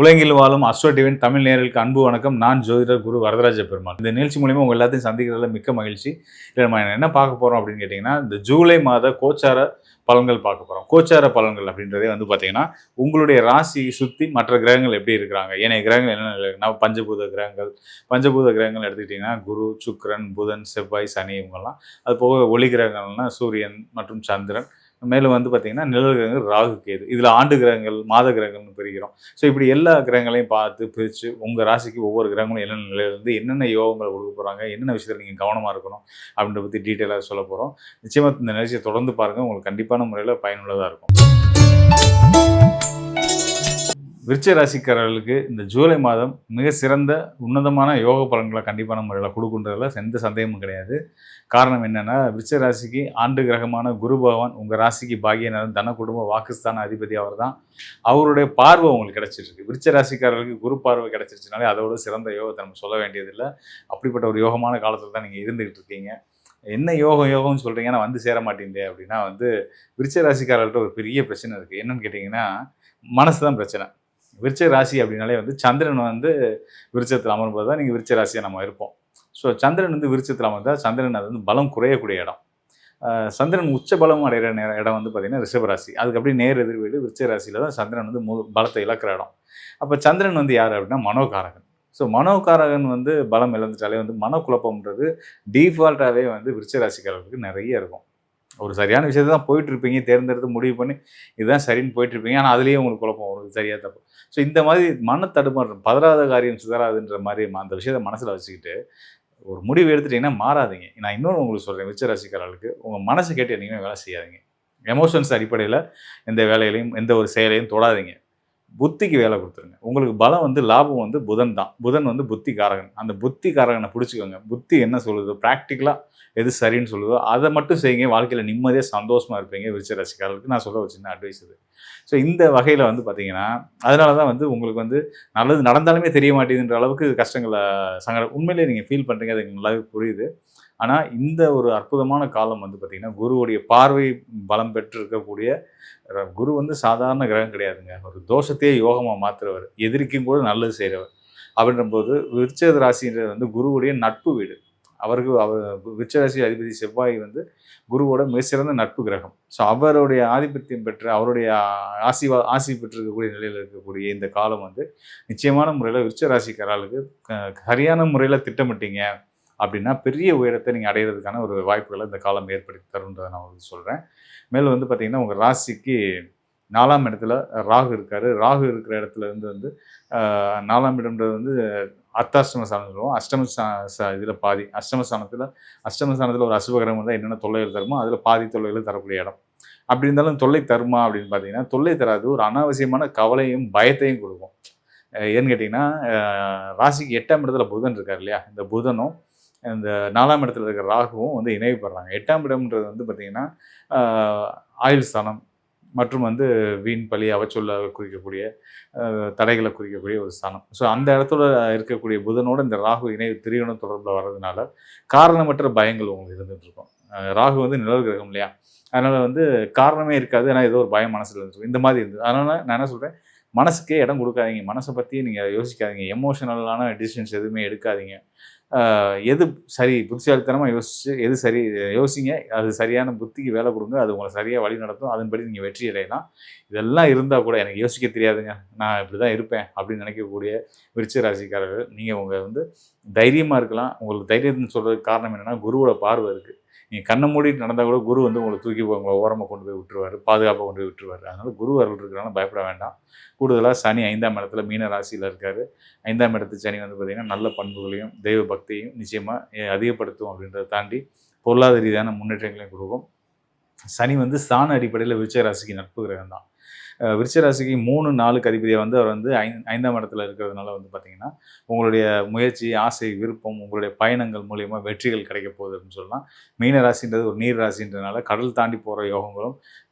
உலகில் வாழும் astro divine Tamil நேயர்களுக்கு அன்பு வணக்கம். நான் ஜோதிடர் குரு வரதராஜ பெருமாள். இந்த நிகழ்ச்சி மூலிமா உங்கள் எல்லாத்தையும் சந்திக்கிறதுல மிக்க மகிழ்ச்சி. இதில் நம்ம என்ன பார்க்க போகிறோம் அப்படின்னு கேட்டிங்கன்னா, இந்த ஜூலை மாத கோச்சார பலன்கள் பார்க்க போகிறோம். கோச்சார பலன்கள் அப்படின்றதே வந்து பார்த்தீங்கன்னா, உங்களுடைய ராசியை சுற்றி மற்ற கிரகங்கள் எப்படி இருக்கிறாங்க, ஏனைய கிரகங்கள் என்னென்ன இருக்குன்னா பஞ்சபூத கிரகங்கள் எடுத்துக்கிட்டிங்கன்னா குரு, சுக்கிரன், புதன், செவ்வாய், சனி இவங்கெல்லாம். அது போக ஒளி கிரகங்கள்னா சூரியன் மற்றும் சந்திரன். மேலும் வந்து பார்த்தீங்கன்னா நிழல் கிரகங்கள் ராகு, கேது. இதில் ஆண்டு கிரகங்கள், மாத கிரகங்கள்னு பிரிக்கிறோம். ஸோ இப்படி எல்லா கிரகங்களையும் பார்த்து பிரித்து உங்கள் ராசிக்கு ஒவ்வொரு கிரகங்களும் என்னென்ன நிலையிலேருந்து என்னென்ன யோகங்களை கொடுக்க போகிறாங்க, என்னென்ன விஷயத்தில் நீங்கள் கவனமாக இருக்கணும் அப்படின்றத பற்றி டீட்டெயிலாக சொல்ல போகிறோம். நிச்சயமாக இந்த நிகழ்ச்சியை தொடர்ந்து பாருங்கள், உங்களுக்கு கண்டிப்பான முறையில் பயனுள்ளதாக இருக்கும். விருச்சிக ராசிக்காரர்களுக்கு இந்த ஜூலை மாதம் மிக சிறந்த உன்னதமான யோக பலன்களை கண்டிப்பான முறையில் கொடுக்குன்றதுல எந்த சந்தேகமும் கிடையாது. காரணம் என்னென்னா, விருச்சிக ராசிக்கு ஆண்டு கிரகமான குரு பகவான் உங்கள் ராசிக்கு பாக்கியநாதன், தன குடும்ப வாக்குஸ்தான அதிபதி அவர் தான். அவருடைய பார்வை உங்களுக்கு கிடைச்சிருக்கு. விருச்சிக ராசிக்காரர்களுக்கு குரு பார்வை கிடைச்சிருச்சுனாலே அதோட சிறந்த யோகத்தை நம்ம சொல்ல வேண்டியதில்லை. அப்படிப்பட்ட ஒரு யோகமான காலத்தில் தான் நீங்கள் இருந்துகிட்டு இருக்கீங்க. என்ன யோகம்னு சொல்கிறீங்க, நான் வந்து சேர மாட்டேங்குது அப்படின்னா விருச்சிக ராசிக்காரர்கள்ட்ட ஒரு பெரிய பிரச்சனை இருக்குது. என்னன்னு கேட்டிங்கன்னா, மனசு தான் பிரச்சனை. விருச்சிக ராசி அப்படின்னாலே சந்திரன் விருச்சத்தில் அமரும்போது தான் நீங்கள் விருச்சிக ராசியாக நம்ம இருப்போம். ஸோ சந்திரன் விருச்சத்தில் அமர்ந்தால் சந்திரன் அது பலம் குறையக்கூடிய இடம். சந்திரன் உச்ச பலம் அடைகிற இடம் பார்த்திங்கன்னா ரிஷபராசி. அதுக்கு அப்படியே நேர் எதிர் வீடு விருச்சிக ராசியில் தான் சந்திரன் பலத்தை இழக்கிற இடம். அப்போ சந்திரன் யார் அப்படின்னா மனோகாரகன். ஸோ மனோகாரகன் பலம் இழந்துட்டாலே மனக்குழப்பம்ன்றது டீஃபால்ட்டாகவே விருச்சிக ராசிக்காரர்களுக்கு நிறைய இருக்கும். ஒரு சரியான விஷயத்தை தான் போயிட்டுருப்பீங்க, தேர்ந்தெடுத்து முடிவு பண்ணி இதுதான் சரின்னு போயிட்டுருப்பீங்க. ஆனால் அதுலேயே உங்களுக்கு குழப்பம் வரும், சரியாக தப்பு. ஸோ இந்த மாதிரி தடுமாற்றம், பதறாத காரியம் சிதறாதுன்ற மாதிரி அந்த விஷயத்தை மனசில் வச்சுக்கிட்டு ஒரு முடிவு எடுத்துட்டிங்கன்னா மாறாதீங்க. நான் இன்னொன்று உங்களுக்கு சொல்கிறேன், விருச்சிக ராசிக்காரர்களுக்கு உங்கள் மனசை கேட்டு என்றைக்குமே வேலை செய்யாதீங்க. எமோஷன்ஸ் அடிப்படையில் எந்த வேலையிலையும் எந்த ஒரு செயலையும் தொடாதீங்க. புத்திக்கு வேலை கொடுத்துருங்க. உங்களுக்கு பலம் லாபம் புதன் தான். புதன் புத்தி காரகன். அந்த புத்தி காரகனை பிடிச்சிக்கோங்க. புத்தி என்ன சொல்லுதோ, ப்ராக்டிக்கலாக எது சரின்னு சொல்லுதோ அதை மட்டும் செய்யுங்க. வாழ்க்கையில் நிம்மதியாக சந்தோஷமாக இருப்பீங்க. விருச்சிக ராசிக்காரர்களுக்கு நான் சொல்ல ஒரு சின்ன அட்வைஸ் இது. ஸோ இந்த வகையில் பார்த்தீங்கன்னா, அதனால தான் உங்களுக்கு நல்லது நடந்தாலுமே தெரிய மாட்டேங்குதுன்ற அளவுக்கு கஷ்டங்களை சங்கடம் உண்மையிலேயே நீங்கள் ஃபீல் பண்ணுறீங்க. அது எனக்கு நல்லாவே புரியுது. ஆனால் இந்த ஒரு அற்புதமான காலம் பார்த்திங்கன்னா, குருவுடைய பார்வை பலம் பெற்று இருக்கக்கூடிய குரு சாதாரண கிரகம் கிடையாதுங்க. ஒரு தோஷத்தையே யோகமாக மாற்றுறவர், எதிரிக்கும் கூட நல்லது செய்கிறவர். அப்படின்றபோது விருச்சிக ராசின்றது குருவுடைய நட்பு வீடு. அவர் விருச்சிக ராசி அதிபதி செவ்வாய் குருவோட மிகச்சிறந்த நட்பு கிரகம். ஸோ அவருடைய ஆதிபத்தியம் பெற்று அவருடைய ஆசி பெற்றிருக்கக்கூடிய நிலையில் இருக்கக்கூடிய இந்த காலம் நிச்சயமான முறையில் விருச்சிக ராசிக்காரர்களுக்கு சரியான முறையில் திட்டமிட்டீங்க அப்படின்னா பெரிய உயரத்தை நீங்கள் அடையிறதுக்கான ஒரு வாய்ப்புகளை இந்த காலம் ஏற்படுத்தி தருன்றதை நான் சொல்கிறேன். மேலும் பார்த்திங்கன்னா, உங்கள் ராசிக்கு 4ஆம் இடத்துல ராகு இருக்கார். ராகு இருக்கிற இடத்துல 4ஆம் இடம்ன்றது அர்த்தாஷ்டம ஸ்தானம் சொல்லுவோம். இதில் பாதி அஷ்டமஸ்தானத்தில் ஒரு அசுபகிரகம் என்னென்ன தொல்லைகள் தருமோ அதில் பாதி தொல்லைகளை தரக்கூடிய இடம். அப்படி இருந்தாலும் தொல்லை தருமா அப்படின்னு பார்த்தீங்கன்னா, தொல்லை தராது. ஒரு அனாவசியமான கவலையும் பயத்தையும் கொடுக்கும். ஏன்னு கேட்டிங்கன்னா, ராசிக்கு 8ஆம் இடத்துல புதன் இருக்கார் இல்லையா, இந்த புதனும் இந்த 4ஆம் இடத்துல இருக்கிற ராகுவும் இணைவுப்படுறாங்க. 8ஆம் இடம்ன்றது பார்த்திங்கன்னா ஆயுள் ஸ்தானம் மற்றும் வீண் பழி அவச்சொல்ல குறிக்கக்கூடிய தடைகளை குறிக்கக்கூடிய ஒரு ஸ்தானம். ஸோ அந்த இடத்துல இருக்கக்கூடிய புதனோட இந்த ராகு இணைவு திரிகோண தொடர்பில் வர்றதுனால காரணமற்ற பயங்கள் உங்களுக்கு இருந்துகிட்ருக்கும். ராகு நிழல் கிரகம் இல்லையா, அதனால் காரணமே இருக்காது. ஆனால் ஏதோ ஒரு பயம் மனசில் இருந்துருக்கும். இந்த மாதிரி இருந்தது. அதனால் நான் என்ன சொல்கிறேன், மனசுக்கே இடம் கொடுக்காதீங்க. மனசை பற்றி நீங்கள் யோசிக்காதீங்க. எமோஷனலான டிசிஷன்ஸ் எதுவுமே எடுக்காதீங்க. எது சரி புத்திசாலித்தனமாக எது சரி யோசிங்க. அது சரியான புத்திக்கு வேலை கொடுங்க. அது உங்களை சரியாக வழி நடத்தும். அதன்படி நீங்கள் வெற்றி அடையலாம். இதெல்லாம் இருந்தால் கூட எனக்கு யோசிக்க தெரியாதுங்க, நான் இப்படி தான் இருப்பேன் அப்படின்னு நினைக்கக்கூடிய விருச்சிக ராசிக்காரர்கள் நீங்கள் தைரியமாக இருக்கலாம். உங்களுக்கு தைரியம்னு சொல்கிறதுக்கு காரணம் என்னென்னா, குருவோட பார்வை இருக்குது. நீங்கள் கண்ணை மூடிட்டு நடந்தால் கூட குரு உங்களை தூக்கி உங்களை ஓரமாக கொண்டு போய் விட்டுருவார், பாதுகாப்பாக கொண்டு போய் விட்டுருவார். அதனால் குரு அருள் இருக்கிறனால பயப்பட வேண்டாம். கூடுதலாக சனி 5ஆம் இடத்துல மீன ராசியில் இருக்கார். 5ஆம் இடத்து சனி பார்த்திங்கன்னா நல்ல பண்புகளையும் தெய்வ பக்தியையும் நிச்சயமாக அதிகப்படுத்தும். அப்படின்றத தாண்டி பொருளாதார ரீதியான முன்னேற்றங்களையும் கொடுக்கும். சனி ஸ்தான அடிப்படையில் விருச்சிக ராசிக்கு நட்பு கிரகம் தான். விருச்சிக ராசிக்கு 3, 4க்கு அதிபதியாக அவர் 5ஆம் இடத்துல இருக்கிறதுனால பார்த்திங்கன்னா, உங்களுடைய முயற்சி, ஆசை, விருப்பம், உங்களுடைய பயணங்கள் மூலியமாக வெற்றிகள் கிடைக்க போகுது அப்படின்னு சொல்லலாம். மீன ராசின்றது ஒரு நீர் ராசின்றதுனால கடல் தாண்டி போகிற யோகங்களும்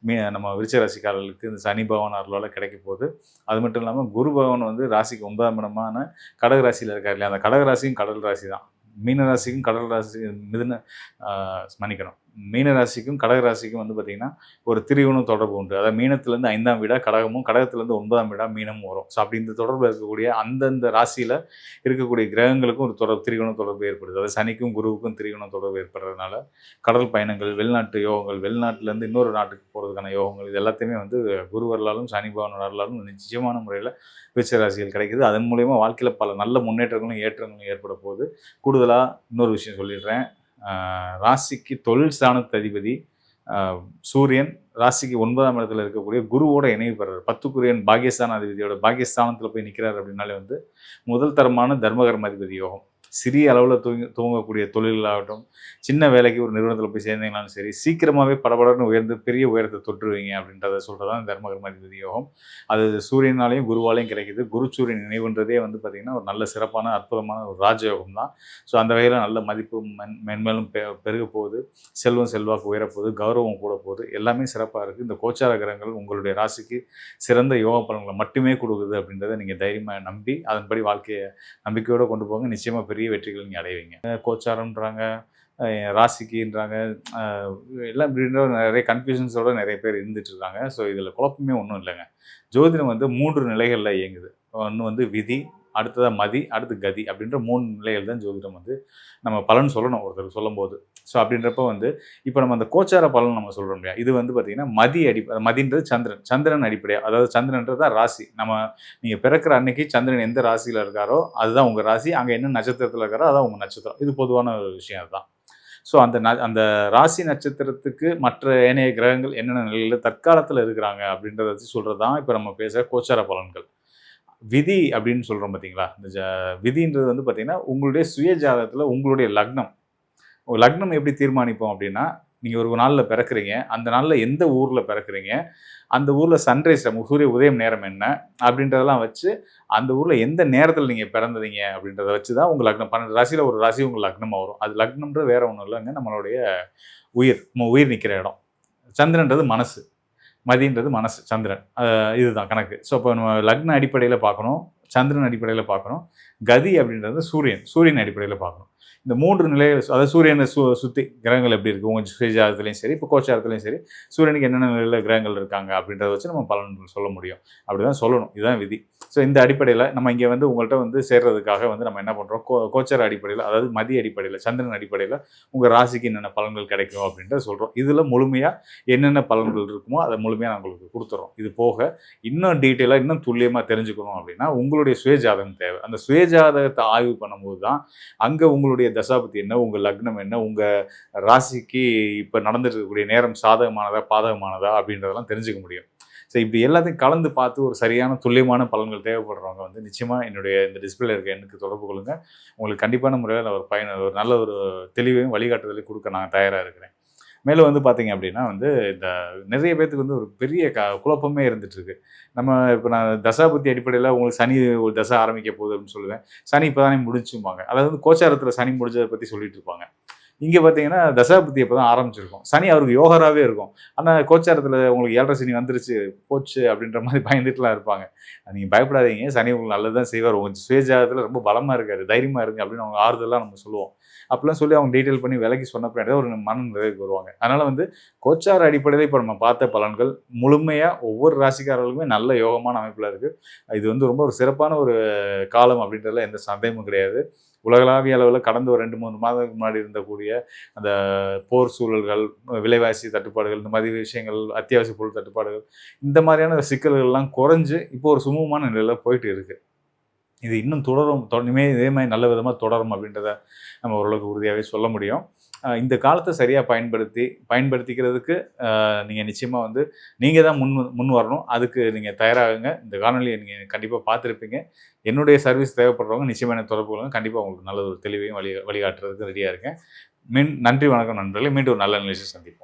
நம்ம விருச்சிக ராசிக்காரர்களுக்கு இந்த சனி பகவான் அருளால் கிடைக்க போகுது. அது மட்டும் இல்லாமல் குரு பகவான் ராசிக்கு 9ஆம் இடமான கடக ராசியில் இருக்கார் இல்லையா, அந்த கடக ராசியும் கடல் ராசி தான். மீன ராசிக்கும் கடல் ராசி மீன ராசிக்கும் கடக ராசிக்கும் வந்து பார்த்தீங்கன்னா ஒரு திரிகோணம் தொடர்பு உண்டு. அதாவது மீனத்திலேருந்து 5ஆம் வீடா கடகமும், கடகத்திலேருந்து 9ஆம் வீடா மீனமும் வரும். ஸோ அப்படி இந்த தொடர்பில் இருக்கக்கூடிய அந்தந்த ராசியில் இருக்கக்கூடிய கிரகங்களுக்கும் ஒரு திரிகோண தொடர்பு ஏற்படுது. அதாவது சனிக்கும் குருவுக்கும் திரிகோண தொடர்பு ஏற்படுறதுனால கடல் பயணங்கள், வெளிநாட்டு யோகங்கள், வெளிநாட்டிலேருந்து இன்னொரு நாட்டுக்கு போகிறதுக்கான யோகங்கள் இது எல்லாத்தையுமே வந்து குரு வரலாலும் சனி பகவான் வரலாலும் நிச்சயமான முறையில் விருச்சிக ராசிகள் கிடைக்குது. அதன் மூலயமா வாழ்க்கையில் பல நல்ல முன்னேற்றங்களும் ஏற்றங்களும் ஏற்பட போகுது. கூடுதலாக இன்னொரு விஷயம் சொல்லிடுறேன். ராசிக்கு தொழில் ஸ்தானத்து அதிபதி சூரியன் ராசிக்கு 9ஆம் இடத்துல இருக்கக்கூடிய குருவோட இணைவு பெறார். 10க்குரியன் பாகியஸ்தான அதிபதியோட பாகியஸ்தானத்தில் போய் நிற்கிறார் அப்படின்னாலே வந்து முதல் தரமான தர்மகர்ம அதிபதி யோகம். சிறிய அளவில் துவங்கக்கூடிய தொழில்களாகட்டும், சின்ன வேலைக்கு ஒரு நிறுவனத்தில் போய் சேர்ந்தீங்கனாலும் சரி, சீக்கிரமாகவே படபடன்னு உயர்ந்து பெரிய உயரத்தை தொற்றுவீங்க அப்படின்றத சொல்கிறது தான் தர்மகர்ம அதிபதி யோகம். அது சூரியனாலையும் குருவாலையும் கிடைக்குது. குரு சூரியன் நினைவுன்றதே வந்து பார்த்திங்கன்னா ஒரு நல்ல சிறப்பான அற்புதமான ஒரு ராஜயோகம் தான். ஸோ அந்த வகையில் நல்ல மதிப்பு மென்மேலும் பெருக போகுது, செல்வம் செல்வாக்கு உயரப்போகுது, கௌரவம் கூட போகுது, எல்லாமே சிறப்பாக இருக்குது. இந்த கோச்சார கிரகங்கள் உங்களுடைய ராசிக்கு சிறந்த யோக பலன்களை மட்டுமே கொடுக்குது அப்படின்றத நீங்கள் தைரியமாக நம்பி அதன்படி வாழ்க்கையை நம்பிக்கையோடு கொண்டு போங்க. நிச்சயமாக பெரிய வெற்றிகள் நீங்கள் அடைவீங்க. கோச்சாரம்ன்றாங்க, ராசிக்குன்றாங்க, எல்லாம் நிறைய கன்ஃபியூஷன்ஸோட நிறைய பேர் இருந்துட்டு இருக்காங்க. ஸோ இதில் குழப்பமே ஒன்றும் இல்லைங்க. ஜோதிடம் வந்து 3 நிலைகளில் இயங்குது. ஒன்று வந்து விதி, அடுத்ததாக மதி, அடுத்து கதி அப்படின்ற 3 நிலைகள் தான் ஜோதிடம் வந்து நம்ம பலன் சொல்லணும் ஒருத்தர் சொல்லும்போது. ஸோ அப்படின்றப்ப வந்து இப்போ நம்ம அந்த கோச்சார பலன் நம்ம சொல்கிறோம் இல்லையா, இது வந்து பார்த்திங்கன்னா மதின்றது சந்திரன் அடிப்படையாக, அதாவது சந்திரன்றது தான் ராசி. நீங்கள் பிறக்கிற அன்னைக்கு சந்திரன் எந்த ராசியில் இருக்காரோ அதுதான் உங்கள் ராசி, அங்கே என்ன நட்சத்திரத்தில் இருக்காரோ அதான் உங்கள் நட்சத்திரம். இது பொதுவான ஒரு விஷயம் அதுதான். ஸோ அந்த ராசி நட்சத்திரத்துக்கு மற்ற ஏனைய கிரகங்கள் என்னென்ன நிலையில் தற்காலத்தில் இருக்கிறாங்க அப்படின்றத வச்சு சொல்கிறது தான் இப்போ நம்ம பேசுகிற கோச்சார பலன்கள். விதி அப்படின்னு சொல்கிறோம் பார்த்தீங்களா, இந்த விதின்றது வந்து பார்த்திங்கன்னா உங்களுடைய சுய ஜாதகத்தில் உங்களுடைய லக்னம் எப்படி தீர்மானிப்போம் அப்படின்னா, நீங்கள் ஒரு நாளில் பிறக்கிறீங்க, அந்த நாளில் எந்த ஊரில் பிறக்கிறீங்க, அந்த ஊரில் சன்ரைஸ் சூரிய உதயம் நேரம் என்ன அப்படின்றதெல்லாம் வச்சு, அந்த ஊரில் எந்த நேரத்தில் நீங்கள் பிறந்ததீங்க அப்படின்றத வச்சு தான் உங்கள் லக்னம் 12 ராசியில் ஒரு ராசி உங்கள் லக்னமாக வரும். அது லக்னம்ன்றது வேறு ஒன்றும் இல்லைங்க, நம்மளுடைய உயிர் நிற்கிற இடம். சந்திரன்றது மனசு, மதின்றது மனசு, சந்திரன், இதுதான் கணக்கு. ஸோ இப்போ நம்ம லக்ன அடிப்படையில் பார்க்கணும், சந்திரன் அடிப்படையில் பார்க்கணும், கதி அப்படின்றது சூரியன் அடிப்படையில் பார்க்கணும். இந்த 3 நிலைகள், அதாவது சூரியனை சுற்றி கிரகங்கள் எப்படி இருக்குது உங்கள் சுயஜாதத்துலேயும் சரி, இப்போ கோச்சாரத்துலேயும் சரி, சூரியனுக்கு என்னென்ன நிலையில் கிரகங்கள் இருக்காங்க அப்படின்றத வச்சு நம்ம பலன்கள் சொல்ல முடியும். அப்படி தான் சொல்லணும், இதுதான் விதி. ஸோ இந்த அடிப்படையில் நம்ம இங்கே வந்து உங்கள்கிட்ட வந்து சேர்றதுக்காக வந்து நம்ம என்ன பண்ணுறோம், கோச்சார அடிப்படையில், அதாவது மதி அடிப்படையில், சந்திரன் அடிப்படையில் உங்கள் ராசிக்கு என்னென்ன பலன்கள் கிடைக்கும் அப்படின்றத சொல்கிறோம். இதில் முழுமையாக என்னென்ன பலன்கள் இருக்குமோ அதை முழுமையாக நான் உங்களுக்கு கொடுத்துட்றோம். இது போக இன்னும் டீட்டெயிலாக இன்னும் துல்லியமாக தெரிஞ்சுக்கணும் அப்படின்னா உங்களுடைய சுயஜாதகம் தேவை. அந்த சுயஜாதகத்தை ஆய்வு பண்ணும்போது தான் அங்கே உங்களுடைய தசாபதி என்ன, உங்கள் லக்னம் என்ன, உங்கள் ராசிக்கு இப்போ நடந்துட்டு இருக்கக்கூடிய நேரம் சாதகமானதா பாதகமானதா அப்படின்றதெல்லாம் தெரிஞ்சுக்க முடியும். ஸோ இப்படி எல்லாத்தையும் கலந்து பார்த்து ஒரு சரியான துல்லியமான பலன்கள் தேவைப்படுறவங்க வந்து நிச்சயமாக என்னுடைய இந்த டிஸ்பிளே இருக்க எண்ணுக்கு தொடர்பு கொள்ளுங்கள். உங்களுக்கு கண்டிப்பான முறையில் நான் ஒரு நல்ல ஒரு தெளிவையும் வழிகாட்டுதலையும் கொடுக்க நான் தயாராக இருக்கிறேன். மேலும் வந்து பார்த்திங்க அப்படின்னா வந்து இந்த நிறைய பேர்த்துக்கு வந்து ஒரு பெரிய குழப்பமே இருந்துகிட்ருக்கு. இப்போ நான் தசாபுத்தி அடிப்படையில் உங்களுக்கு சனி ஒரு தசை ஆரம்பிக்க போகுது அப்படின்னு சொல்லுவேன். சனி இப்போ தானே முடிச்சும்பாங்க. அதாவது கோச்சாரத்தில் சனி முடிஞ்சதை பற்றி சொல்லிட்டு இருப்பாங்க. இங்கே பார்த்தீங்கன்னா தசாபுத்தி இப்போ தான் ஆரம்பிச்சிருக்கும். சனி அவருக்கு யோகராகவே இருக்கும். ஆனால் கோச்சாரத்தில் உங்களுக்கு 7.5 சனி வந்துருச்சு போச்சு அப்படின்ற மாதிரி பயந்துட்டுலாம் இருப்பாங்க. நீங்கள் பயப்படாதீங்க, சனி உங்களுக்கு நல்லது தான் செய்வார். உங்கள் சுயஜாதகத்தில் ரொம்ப பலமாக இருக்காரு, தைரியமாக இருங்க அப்படின்னு அவங்க ஆறுதலாக நம்ம சொல்லுவோம். அப்படிலாம் சொல்லி அவங்க டீட்டெயில் பண்ணி விலைக்கு சொன்ன பின்னாடி ஒரு மன நிறைவுக்கு வருவாங்க. அதனால் வந்து கோச்சார அடிப்படையில் இப்போ நம்ம பார்த்த பலன்கள் முழுமையாக ஒவ்வொரு ராசிக்காரர்களுக்குமே நல்ல யோகமான அமைப்பில் இருக்குது. இது வந்து ரொம்ப ஒரு சிறப்பான ஒரு காலம் அப்படின்றதுல எந்த சந்தேகமும் கிடையாது. உலகளாவிய அளவில் கடந்த ஒரு 2-3 மாதத்துக்கு முன்னாடி இருந்தக்கூடிய அந்த போர் சூழல்கள், விலைவாசி தட்டுப்பாடுகள், இந்த மாதிரி விஷயங்கள், அத்தியாவசிய பொருள் தட்டுப்பாடுகள், இந்த மாதிரியான சிக்கல்கள்லாம் குறைஞ்சு இப்போ ஒரு சுமூகமான நிலையில் போயிட்டு இருக்குது. இது இன்னும் தொடரும், இதே மாதிரி நல்ல விதமாக தொடரும் அப்படின்றத நம்ம ஓரளவுக்கு உறுதியாகவே சொல்ல முடியும். இந்த காலத்தை சரியாக பயன்படுத்திக்கிறதுக்கு நீங்கள் நிச்சயமாக வந்து நீங்கள் தான் முன் வரணும். அதுக்கு நீங்கள் தயாராகுங்க. இந்த காணொலியை நீங்கள் கண்டிப்பாக பார்த்துருப்பீங்க. என்னுடைய சர்வீஸ் தேவைப்படுறவங்க நிச்சயமாக எனக்கு தொடர்பு கொள்ளுங்க. கண்டிப்பாக உங்களுக்கு நல்ல ஒரு தெளிவையும் வழிகாட்டுறதுக்கு ரெடியாக இருக்கேன். நன்றி, வணக்கம் நண்பர்களே. மீண்டும் ஒரு நல்ல நிகழ்ச்சியை சந்திப்போம்.